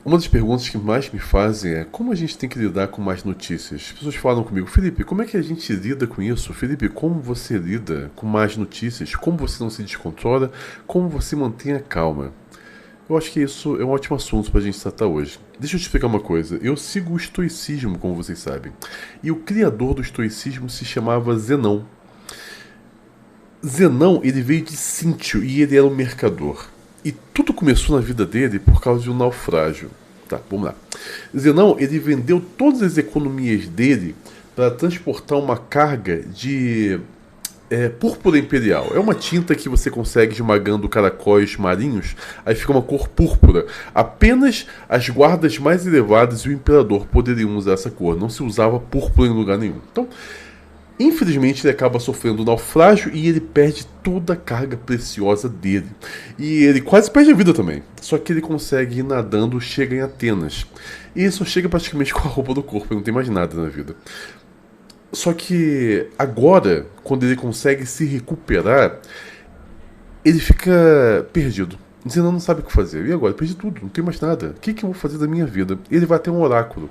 Uma das perguntas que mais me fazem é como a gente tem que lidar com más notícias. As pessoas falam comigo, Felipe, como é que a gente lida com isso? Felipe, como você lida com más notícias? Como você não se descontrola? Como você mantém a calma? Eu acho que isso é um ótimo assunto para a gente tratar hoje. Deixa eu te explicar uma coisa. Eu sigo o estoicismo, como vocês sabem. E o criador do estoicismo se chamava Zenão. Zenão, ele veio de Cíntio e ele era um mercador. E tudo começou na vida dele por causa de um naufrágio. Tá, vamos lá. Zenão, ele vendeu todas as economias dele para transportar uma carga de púrpura imperial. É uma tinta que você consegue esmagando caracóis marinhos, aí fica uma cor púrpura. Apenas as guardas mais elevadas e o imperador poderiam usar essa cor. Não se usava púrpura em lugar nenhum. Então, infelizmente, ele acaba sofrendo um naufrágio e ele perde toda a carga preciosa dele. E ele quase perde a vida também. Só que ele consegue ir nadando, chega em Atenas. E ele só chega praticamente com a roupa do corpo, ele não tem mais nada na vida. Só que agora, quando ele consegue se recuperar, ele fica perdido. Dizendo, não sabe o que fazer. E agora? Perdi tudo, não tem mais nada. O que eu vou fazer da minha vida? Ele vai até um oráculo.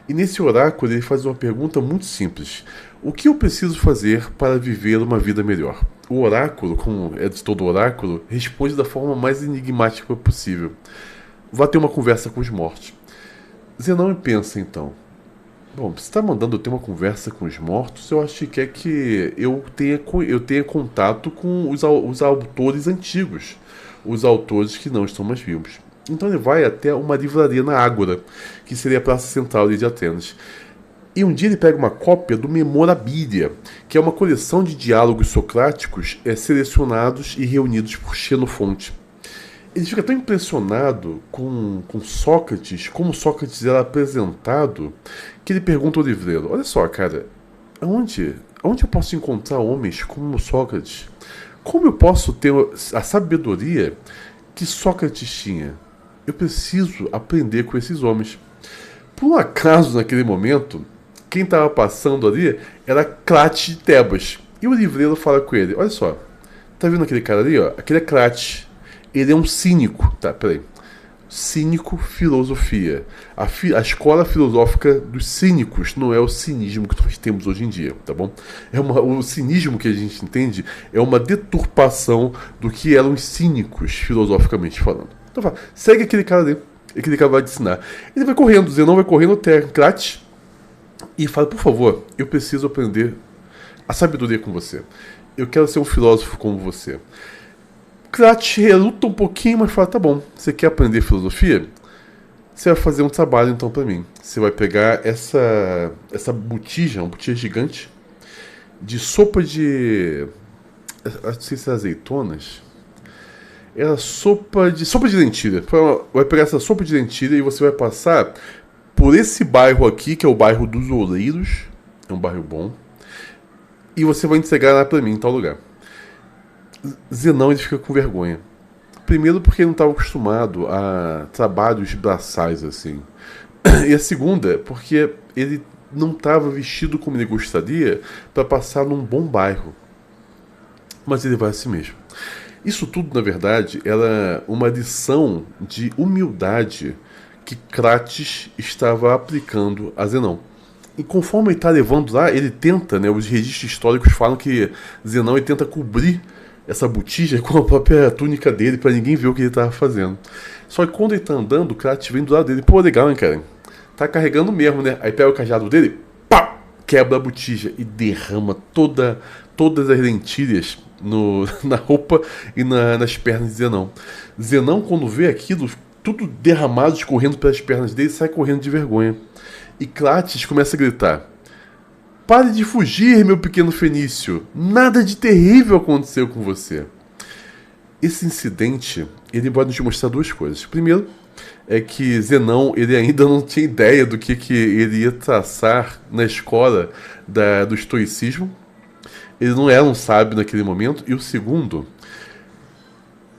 E nesse oráculo ele faz uma pergunta muito simples. O que eu preciso fazer para viver uma vida melhor? O oráculo, como é de todo oráculo, responde da forma mais enigmática possível. Vá ter uma conversa com os mortos. Zenão pensa então. Bom, você está mandando eu ter uma conversa com os mortos, eu acho que quer que eu tenha contato com os autores antigos, os autores que não estão mais vivos. Então ele vai até uma livraria na Ágora, que seria a praça central ali de Atenas. E um dia ele pega uma cópia do Memorabilia, que é uma coleção de diálogos socráticos selecionados e reunidos por Xenofonte. Ele fica tão impressionado com Sócrates, como Sócrates era apresentado, que ele pergunta ao livreiro, olha só, cara, onde eu posso encontrar homens como Sócrates? Como eu posso ter a sabedoria que Sócrates tinha? Eu preciso aprender com esses homens. Por um acaso, naquele momento, quem estava passando ali era Crates de Tebas. E o livreiro fala com ele, olha só, tá vendo aquele cara ali, ó? Aquele é Crates. Ele é um cínico. Tá, peraí. Cínico, filosofia. A escola filosófica dos cínicos não é o cinismo que nós temos hoje em dia, tá bom? O cinismo que a gente entende é uma deturpação do que eram os cínicos, filosoficamente falando. Então fala, segue aquele cara ali. Aquele cara vai te ensinar. Ele vai correndo, Zenão vai correndo até Crates e fala, por favor, eu preciso aprender a sabedoria com você. Eu quero ser um filósofo como você. Crates reluta um pouquinho, mas fala, tá bom, você quer aprender filosofia? Você vai fazer um trabalho então pra mim. Você vai pegar essa botija, uma botija gigante, de sopa de... não sei se é azeitonas. Era sopa de lentilha. Vai pegar essa sopa de lentilha e você vai passar por esse bairro aqui, que é o bairro dos Oureiros. É um bairro bom. E você vai entregar lá pra mim, em tal lugar. Zenão ele fica com vergonha. Primeiro porque ele não estava acostumado a trabalhos braçais assim. E a segunda porque ele não estava vestido como ele gostaria para passar num bom bairro. Mas ele vai assim mesmo. Isso tudo, na verdade, era uma lição de humildade que Crates estava aplicando a Zenão. E conforme ele está levando lá, ele tenta, né, os registros históricos falam que Zenão ele tenta cobrir essa botija com a própria túnica dele para ninguém ver o que ele estava fazendo. Só que quando ele está andando, o Crates vem do lado dele. Pô, legal, hein, cara? Tá carregando mesmo, né? Aí pega o cajado dele, pá, quebra a botija e derrama todas as lentilhas na roupa e nas pernas de Zenão. Zenão, quando vê aquilo, tudo derramado, escorrendo pelas pernas dele, sai correndo de vergonha. E Crates começa a gritar, pare de fugir, meu pequeno fenício. Nada de terrível aconteceu com você. Esse incidente, ele pode nos mostrar duas coisas. Primeiro, é que Zenão, ele ainda não tinha ideia do que ele ia traçar na escola do estoicismo. Ele não era um sábio naquele momento. E o segundo,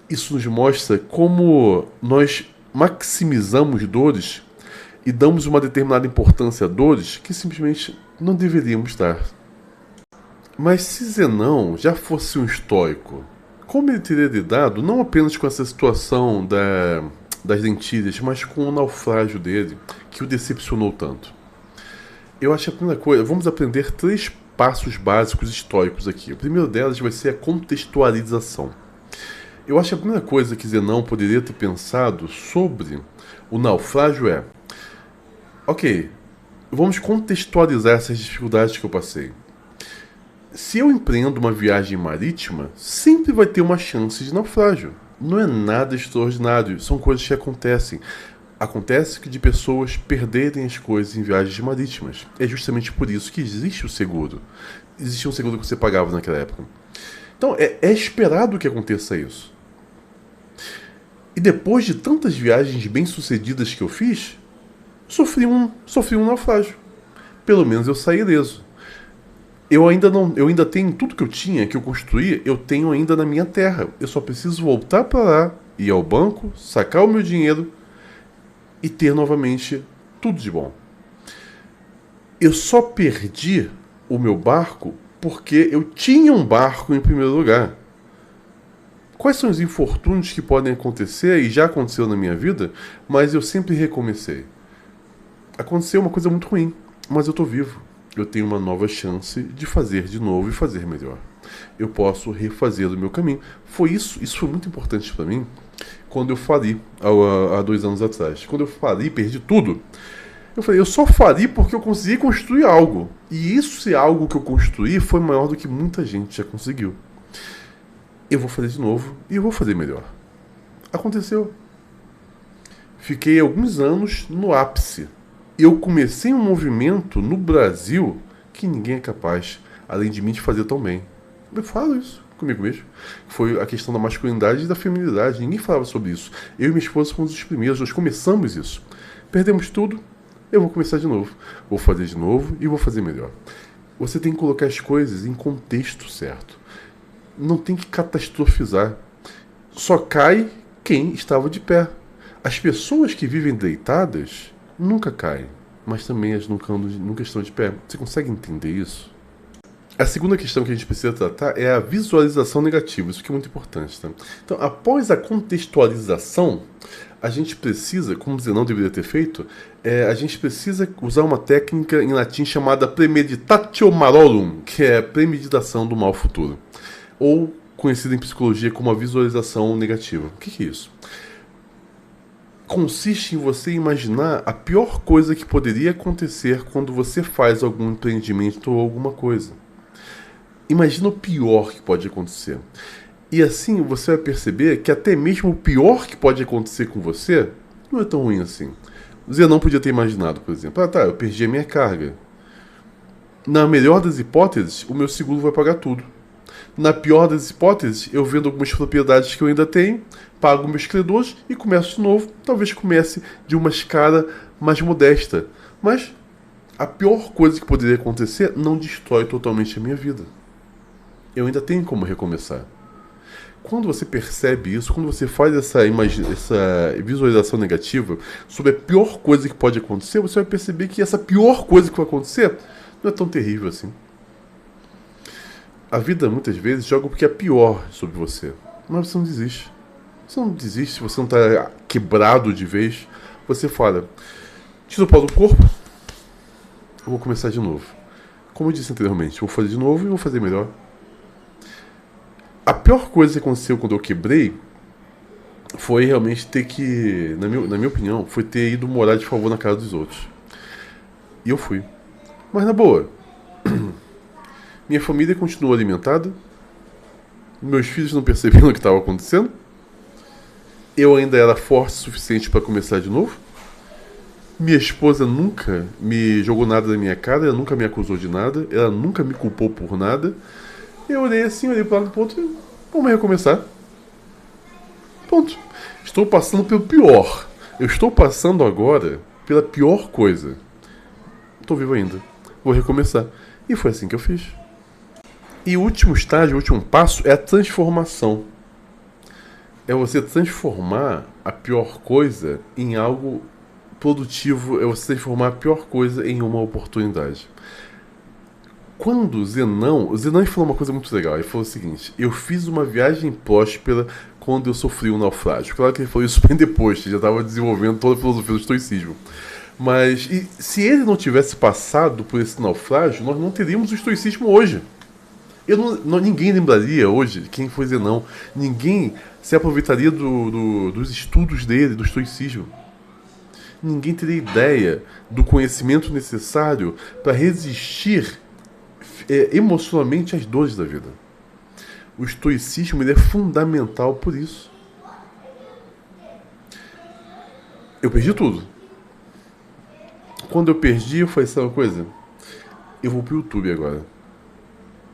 isso nos mostra como nós maximizamos dores e damos uma determinada importância a dores que simplesmente não deveríamos dar. Mas se Zenão já fosse um estoico, como ele teria lidado não apenas com essa situação das lentilhas, mas com o naufrágio dele, que o decepcionou tanto. Eu acho que a primeira coisa, vamos aprender 3 passos básicos históricos aqui. O primeiro delas vai ser a contextualização. Eu acho que a primeira coisa que Zenão poderia ter pensado sobre o naufrágio é: ok, vamos contextualizar essas dificuldades que eu passei. Se eu empreendo uma viagem marítima, sempre vai ter uma chance de naufrágio. Não é nada extraordinário, são coisas que acontecem. Acontece que de pessoas perderem as coisas em viagens marítimas. É justamente por isso que existe o seguro. Existia um seguro que você pagava naquela época. Então é esperado que aconteça isso. E depois de tantas viagens bem-sucedidas que eu fiz, sofri um naufrágio. Pelo menos eu saí ileso. Eu ainda tenho tudo que eu tinha, que eu construí, eu tenho ainda na minha terra. Eu só preciso voltar para lá, ir ao banco, sacar o meu dinheiro e ter novamente tudo de bom. Eu só perdi o meu barco porque eu tinha um barco em primeiro lugar. Quais são os infortúnios que podem acontecer, e já aconteceu na minha vida, mas eu sempre recomecei? Aconteceu uma coisa muito ruim, mas eu estou vivo. Eu tenho uma nova chance de fazer de novo e fazer melhor. Eu posso refazer o meu caminho. Isso foi muito importante para mim quando eu fali há 2 anos atrás. Quando eu fali, perdi tudo. Eu falei, eu só fali porque eu consegui construir algo. E isso, se algo que eu construí, foi maior do que muita gente já conseguiu. Eu vou fazer de novo e eu vou fazer melhor. Aconteceu. Fiquei alguns anos no ápice. Eu comecei um movimento no Brasil que ninguém é capaz, além de mim, de fazer tão bem. Eu falo isso comigo mesmo. Foi a questão da masculinidade e da feminilidade. Ninguém falava sobre isso. Eu e minha esposa fomos os primeiros. Nós começamos isso. Perdemos tudo. Eu vou começar de novo. Vou fazer de novo e vou fazer melhor. Você tem que colocar as coisas em contexto certo. Não tem que catastrofizar. Só cai quem estava de pé. As pessoas que vivem deitadas nunca caem, mas também elas nunca estão de pé. Você consegue entender isso? A segunda questão que a gente precisa tratar é a visualização negativa. Isso que é muito importante. Tá? Então, após a contextualização, a gente precisa, como Zenão deveria ter feito, a gente precisa usar uma técnica em latim chamada premeditatio malorum, que é a premeditação do mal futuro, ou conhecida em psicologia como a visualização negativa. O que é isso? Consiste em você imaginar a pior coisa que poderia acontecer quando você faz algum empreendimento ou alguma coisa. Imagina o pior que pode acontecer. E assim você vai perceber que até mesmo o pior que pode acontecer com você não é tão ruim assim. Você não podia ter imaginado, por exemplo, eu perdi a minha carga. Na melhor das hipóteses, o meu seguro vai pagar tudo. Na pior das hipóteses, eu vendo algumas propriedades que eu ainda tenho, pago meus credores e começo de novo. Talvez comece de uma escala mais modesta. Mas a pior coisa que poderia acontecer não destrói totalmente a minha vida. Eu ainda tenho como recomeçar. Quando você percebe isso, quando você faz essa visualização negativa sobre a pior coisa que pode acontecer, você vai perceber que essa pior coisa que vai acontecer não é tão terrível assim. A vida muitas vezes joga o que é pior sobre você, mas você não desiste. Você não desiste, se você não está quebrado de vez, você fala, tira o pau do corpo, eu vou começar de novo. Como eu disse anteriormente, vou fazer de novo e vou fazer melhor. A pior coisa que aconteceu quando eu quebrei foi realmente ter que, na minha opinião, foi ter ido morar de favor na casa dos outros. E eu fui. Mas na boa, minha família continuou alimentada, meus filhos não percebiam o que estava acontecendo, eu ainda era forte o suficiente para começar de novo, minha esposa nunca me jogou nada na minha cara, ela nunca me acusou de nada, ela nunca me culpou por nada. Eu olhei assim, olhei para o lado do outro e vamos recomeçar. Ponto. Estou passando pelo pior. Eu estou passando agora pela pior coisa. Estou vivo ainda. Vou recomeçar. E foi assim que eu fiz. E o último estágio, o último passo é a transformação. É você transformar a pior coisa em algo produtivo, é você transformar a pior coisa em uma oportunidade. Quando o Zenão falou uma coisa muito legal. Ele falou o seguinte: eu fiz uma viagem próspera quando eu sofri um naufrágio. Claro que ele falou isso bem depois, que já estava desenvolvendo toda a filosofia do estoicismo. Mas se ele não tivesse passado por esse naufrágio, nós não teríamos o estoicismo hoje. Ninguém lembraria hoje quem foi Zenão. Ninguém se aproveitaria dos estudos dele, do estoicismo. Ninguém teria ideia do conhecimento necessário para resistir emocionalmente às dores da vida. O estoicismo ele é fundamental por isso. Eu perdi tudo. Quando eu perdi, eu falei, sabe uma coisa? Eu vou pro YouTube agora.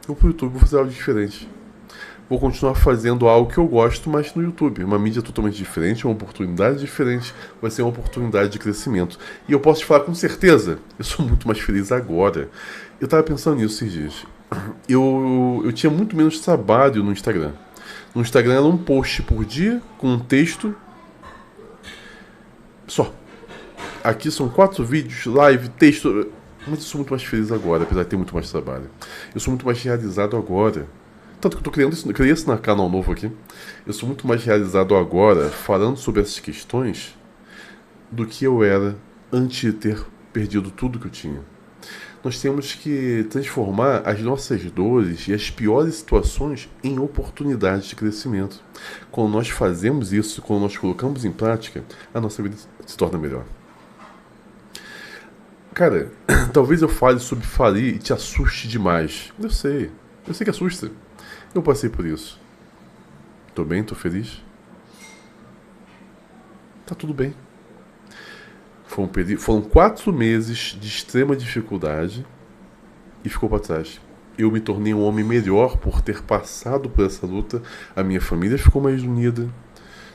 Eu vou pro YouTube, vou fazer algo diferente. Vou continuar fazendo algo que eu gosto, mas no YouTube. Uma mídia totalmente diferente, uma oportunidade diferente. Vai ser uma oportunidade de crescimento. E eu posso te falar com certeza, eu sou muito mais feliz agora. Eu tava pensando nisso esses dias. Eu tinha muito menos trabalho no Instagram. No Instagram era um post por dia, com um texto só. Aqui são 4 vídeos, live, texto. Mas eu sou muito mais feliz agora, apesar de ter muito mais trabalho. Eu sou muito mais realizado agora. Tanto que eu criei esse canal novo aqui. Eu sou muito mais realizado agora, falando sobre essas questões, do que eu era antes de ter perdido tudo que eu tinha. Nós temos que transformar as nossas dores e as piores situações em oportunidades de crescimento. Quando nós fazemos isso, quando nós colocamos em prática, a nossa vida se torna melhor. Cara, talvez eu fale sobre falir e te assuste demais. Eu sei que assusta. Eu passei por isso. Tô bem, tô feliz. Tá tudo bem. Foram 4 meses de extrema dificuldade e ficou para trás. Eu me tornei um homem melhor por ter passado por essa luta. A minha família ficou mais unida.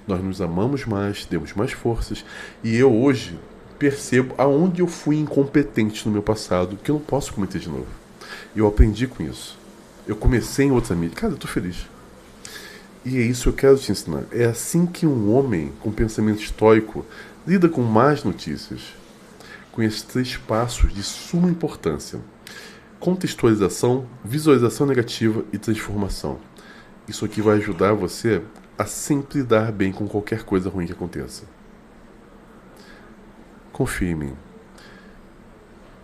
Nós nos amamos mais, demos mais forças. E eu hoje percebo aonde eu fui incompetente no meu passado, que eu não posso cometer de novo. Eu aprendi com isso. Eu comecei em outra mídia. Cara, eu tô feliz. E é isso que eu quero te ensinar. É assim que um homem com pensamento estoico lida com más notícias. Com esses 3 passos de suma importância: contextualização, visualização negativa e transformação. Isso aqui vai ajudar você a sempre lidar bem com qualquer coisa ruim que aconteça. Confie em mim.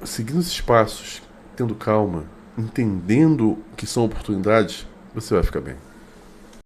Seguindo esses passos, tendo calma, entendendo que são oportunidades, você vai ficar bem.